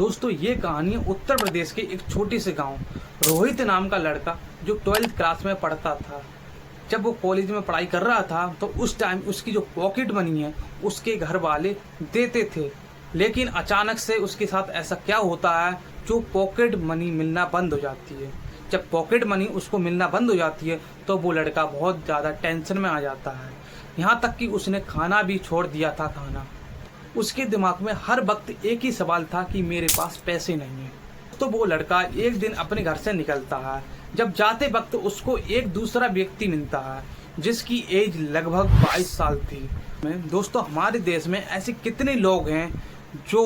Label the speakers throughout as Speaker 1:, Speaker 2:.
Speaker 1: दोस्तों ये कहानी है उत्तर प्रदेश के एक छोटे से गांव रोहित नाम का लड़का जो 12th क्लास में पढ़ता था। जब वो कॉलेज में पढ़ाई कर रहा था तो उस टाइम उसकी जो पॉकेट मनी है उसके घर वाले देते थे, लेकिन अचानक से उसके साथ ऐसा क्या होता है जो पॉकेट मनी मिलना बंद हो जाती है। जब पॉकेट मनी उसको मिलना बंद हो जाती है तो वो लड़का बहुत ज़्यादा टेंशन में आ जाता है, यहाँ तक कि उसने खाना भी छोड़ दिया था। खाना उसके दिमाग में हर वक्त एक ही सवाल था कि मेरे पास पैसे नहीं हैं। तो वो लड़का एक दिन अपने घर से निकलता है। जब जाते वक्त उसको एक दूसरा व्यक्ति मिलता है जिसकी एज लगभग 22 साल थी। दोस्तों हमारे देश में ऐसे कितने लोग हैं जो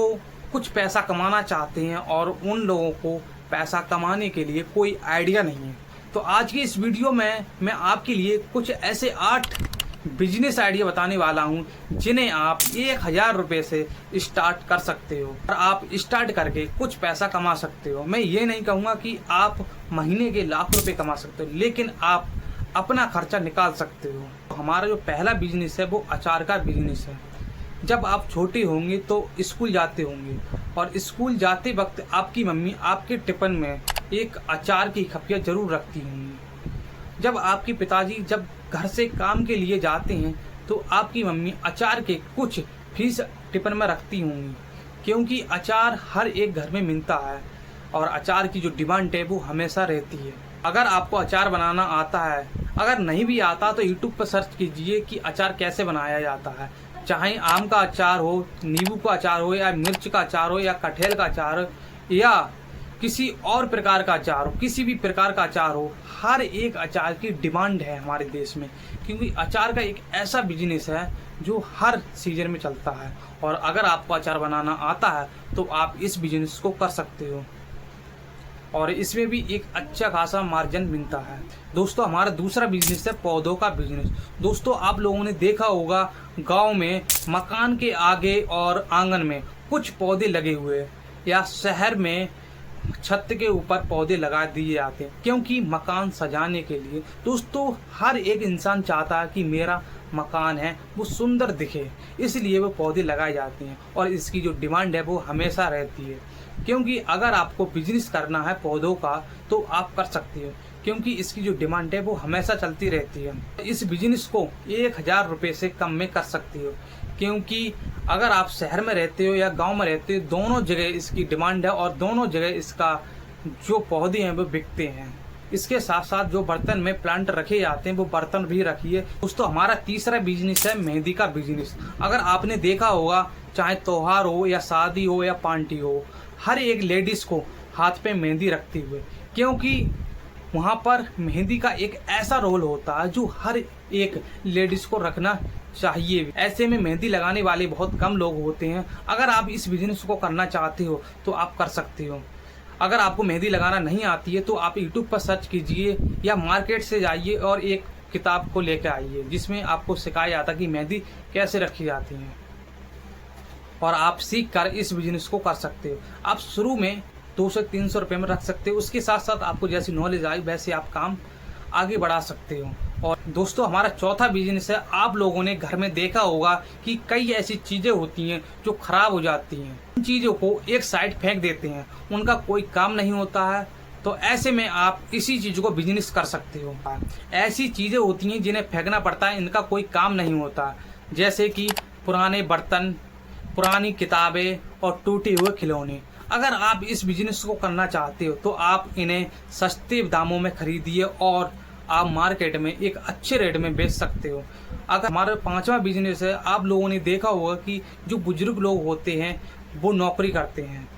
Speaker 1: कुछ पैसा कमाना चाहते हैं और उन लोगों को पैसा कमाने के लिए कोई आइडिया नहीं है। तो आज की इस वीडियो में मैं आपके लिए कुछ ऐसे 8 बिजनेस आइडिया बताने वाला हूं जिन्हें आप 1000 रुपये से स्टार्ट कर सकते हो और आप स्टार्ट करके कुछ पैसा कमा सकते हो। मैं ये नहीं कहूँगा कि आप महीने के लाख रुपए कमा सकते हो, लेकिन आप अपना खर्चा निकाल सकते हो। हमारा जो पहला बिजनेस है वो अचार का बिजनेस है। जब आप छोटे होंगे तो स्कूल जाते होंगे और स्कूल जाते वक्त आपकी मम्मी आपके टिफिन में एक अचार की खपिया जरूर रखती होंगी। जब आपके पिताजी जब घर से काम के लिए जाते हैं तो आपकी मम्मी अचार के कुछ पीस टिफिन में रखती होंगी, क्योंकि अचार हर एक घर में मिलता है और अचार की जो डिमांड है वो हमेशा रहती है। अगर आपको अचार बनाना आता है, अगर नहीं भी आता तो यूट्यूब पर सर्च कीजिए कि अचार कैसे बनाया जाता है। चाहे आम का अचार हो, नींबू का अचार हो, या मिर्च का अचार हो, या कटहल का अचार हो, या किसी और प्रकार का अचार हो, किसी भी प्रकार का अचार हो, हर एक अचार की डिमांड है हमारे देश में, क्योंकि अचार का एक ऐसा बिजनेस है जो हर सीजन में चलता है। और अगर आपको अचार बनाना आता है तो आप इस बिजनेस को कर सकते हो और इसमें भी एक अच्छा खासा मार्जिन मिलता है। दोस्तों हमारा दूसरा बिजनेस है पौधों का बिजनेस। दोस्तों आप लोगों ने देखा होगा गांव में मकान के आगे और आंगन में कुछ पौधे लगे हुए, या शहर में छत के ऊपर पौधे लगा दिए जाते हैं क्योंकि मकान सजाने के लिए। दोस्तों हर एक इंसान चाहता है कि मेरा मकान है वो सुंदर दिखे, इसलिए वो पौधे लगाए जाते हैं और इसकी जो डिमांड है वो हमेशा रहती है। क्योंकि अगर आपको बिजनेस करना है पौधों का तो आप कर सकते हो, क्योंकि इसकी जो डिमांड है वो हमेशा चलती रहती है। इस बिजनेस को 1000 रुपये से कम में कर सकते हो, क्योंकि अगर आप शहर में रहते हो या गांव में रहते हो, दोनों जगह इसकी डिमांड है और दोनों जगह इसका जो पौधे हैं वो बिकते हैं। इसके साथ साथ जो बर्तन में प्लांट रखे जाते हैं वो बर्तन भी रखिए। दोस्तों हमारा तीसरा बिजनेस है मेहंदी का बिजनेस। अगर आपने देखा होगा चाहे त्योहार हो या शादी हो या पार्टी हो, हर एक लेडीज को हाथ पे मेहंदी रखती हुए, क्योंकि वहाँ पर मेहंदी का एक ऐसा रोल होता है जो हर एक लेडीज को रखना चाहिए। ऐसे में मेहंदी लगाने वाले बहुत कम लोग होते हैं। अगर आप इस बिजनेस को करना चाहते हो तो आप कर सकते हो। अगर आपको मेहंदी लगाना नहीं आती है तो आप यूट्यूब पर सर्च कीजिए या मार्केट से जाइए और एक किताब को लेकर आइए जिसमें आपको सिखाया जाता है कि मेहंदी कैसे रखी जाती है और आप सीख कर इस बिजनेस को कर सकते हो। आप शुरू में 200 से 300 रुपये में रख सकते हो, उसके साथ साथ आपको जैसी नॉलेज आई वैसे आप काम आगे बढ़ा सकते हो। और दोस्तों हमारा चौथा बिजनेस है, आप लोगों ने घर में देखा होगा कि कई ऐसी चीज़ें होती हैं जो खराब हो जाती हैं, उन चीज़ों को एक साइड फेंक देते हैं, उनका कोई काम नहीं होता है। तो ऐसे में आप इसी चीज़ को बिजनेस कर सकते हो। ऐसी चीज़ें होती हैं जिन्हें फेंकना पड़ता है, इनका कोई काम नहीं होता, जैसे कि पुराने बर्तन, पुरानी किताबें और टूटे हुए खिलौने। अगर आप इस बिजनेस को करना चाहते हो तो आप इन्हें सस्ते दामों में खरीदिए और आप मार्केट में एक अच्छे रेट में बेच सकते हो। अगर हमारा पांचवा बिजनेस है, आप लोगों ने देखा होगा कि जो बुजुर्ग लोग होते हैं वो नौकरी करते हैं,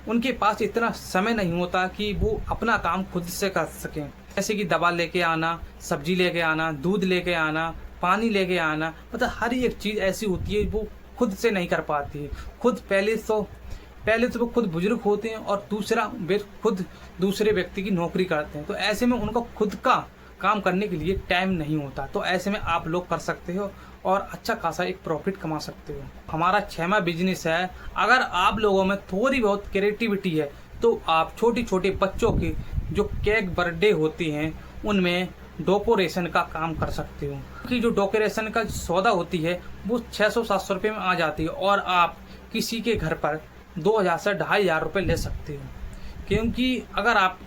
Speaker 1: उनके पास इतना समय नहीं होता कि वो अपना काम खुद से कर सकें, जैसे कि दवा लेके आना, सब्जी लेके आना, दूध लेके आना, पानी लेके आना, मतलब हर एक चीज़ ऐसी होती है वो खुद से नहीं कर पाती है। खुद पहले तो वो खुद बुजुर्ग होते हैं और दूसरा वे खुद दूसरे व्यक्ति की नौकरी करते हैं, तो ऐसे में उनको खुद का काम करने के लिए टाइम नहीं होता। तो ऐसे में आप लोग कर सकते हो और अच्छा खासा एक प्रॉफिट कमा सकते हो। हमारा 6वां बिजनेस है, अगर आप लोगों में थोड़ी बहुत क्रिएटिविटी है तो आप छोटे छोटे बच्चों के जो केक बर्थडे होती हैं उनमें डेकोरेशन का काम कर सकते हो। कि जो डेकोरेशन का सौदा होती है वो 600-700 रुपये में आ जाती है और आप किसी के घर पर 2000 से 2500 रुपये ले सकते हो। क्योंकि अगर आप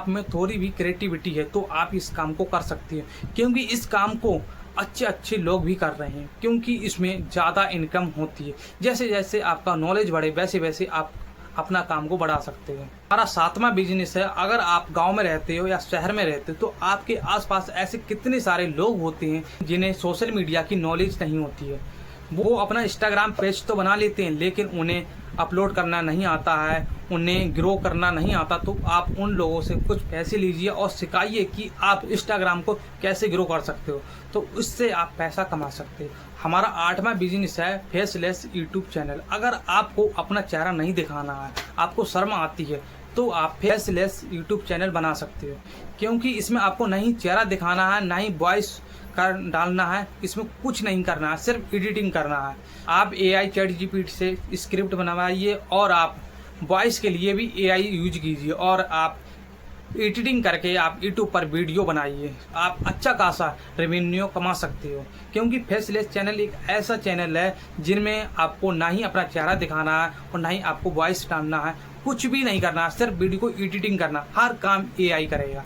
Speaker 1: में थोड़ी भी क्रिएटिविटी है तो आप इस काम को कर सकते हो, क्योंकि इस काम को अच्छे अच्छे लोग भी कर रहे हैं, क्योंकि इसमें ज़्यादा इनकम होती है। जैसे जैसे आपका नॉलेज बढ़े वैसे वैसे आप अपना काम को बढ़ा सकते हो। हमारा 7वां बिजनेस है, अगर आप गांव में रहते हो या शहर में रहते हो तो आपके आसपास ऐसे कितने सारे लोग होते हैं जिन्हें सोशल मीडिया की नॉलेज नहीं होती है। वो अपना इंस्टाग्राम पेज तो बना लेते हैं लेकिन उन्हें अपलोड करना नहीं आता है, उन्हें ग्रो करना नहीं आता। तो आप उन लोगों से कुछ पैसे लीजिए और सिखाइए कि आप इंस्टाग्राम को कैसे ग्रो कर सकते हो, तो उससे आप पैसा कमा सकते हो। हमारा 8वां बिजनेस है फेसलेस यूट्यूब चैनल। अगर आपको अपना चेहरा नहीं दिखाना है, आपको शर्म आती है, तो आप फेसलेस यूट्यूब चैनल बना सकते हो, क्योंकि इसमें आपको नहीं चेहरा दिखाना है, ना ही वॉइस कर डालना है, इसमें कुछ नहीं करना है, सिर्फ एडिटिंग करना है। आप AI चैट जीपीटी से स्क्रिप्ट बनवाइए और आप वॉइस के लिए भी AI यूज कीजिए और आप एडिटिंग करके आप यूट्यूब पर वीडियो बनाइए। आप अच्छा खासा रेवेन्यू कमा सकते हो, क्योंकि फेसलेस चैनल एक ऐसा चैनल है जिनमें आपको ना ही अपना चेहरा दिखाना है और ना ही आपको वॉइस डालना है, कुछ भी नहीं करना है, सिर्फ वीडियो को एडिटिंग करना, हर काम AI करेगा।